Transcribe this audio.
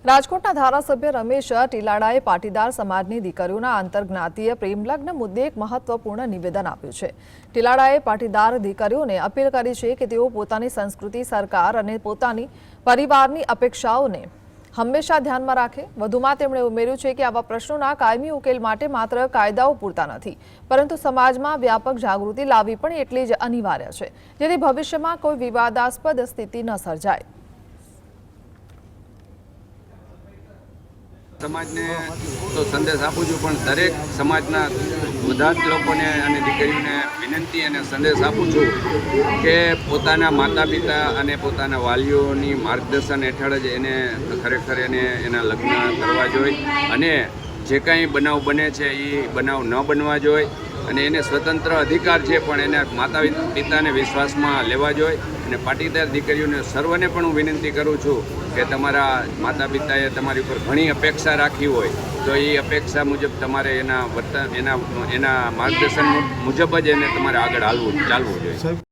રાજકોટના ધારાસભ્ય રમેશ ટીલાડાએ પાટીદાર સમાજની દીકરીઓના આંતરજ્ઞાતીય પ્રેમલગ્ન મુદ્દે એક મહત્વપૂર્ણ નિવેદન આપ્યું છે। ટીલાડાએ પાટીદાર દીકરીઓને અપીલ કરી છે કે તેઓ પોતાની સંસ્કૃતિ, સરકાર અને પોતાની પરિવારની અપેક્ષાઓને હંમેશા ધ્યાનમાં રાખે। વધુમાં તેમણે ઉમેર્યું છે કે આવા પ્રશ્નોના કાયમી ઉકેલ માટે માત્ર કાયદાઓ પૂરતા નથી, પરંતુ સમાજમાં વ્યાપક જાગૃતિ લાવવી પણ એટલી જ અનિવાર્ય છે, જેથી ભવિષ્યમાં કોઈ વિવાદાસ્પદ સ્થિતિ ન સર્જાય। समाजने तो संदेश आपू छूँ पण दरेक समाजना बधा ज लोकोने अने दीकरीओने विनंती अने संदेश आपू छूँ के पोताना माता पिता अने पोताना वालीओनी मार्गदर्शन हेठळ ज एने खरेखर एने एना लग्न करवा जोईए अने जे कांई बनाव बने छे ए बनाव न बनवा जोईए अने एने स्वतंत्र अधिकार छे पण एने माता पिताने विश्वासमां लेवा जोईए। अने पाटीदार दीकरीओने सर्वने पण हूँ विनंती करूँ छूँ के तमारा माता पिताए तमारी पर घणी अपेक्षा राखी होय तो ये अपेक्षा मुजब तमारे एना वर्तन एना मार्गदर्शन मुजब ज एने तमारे आगळ चालवुं जोईए।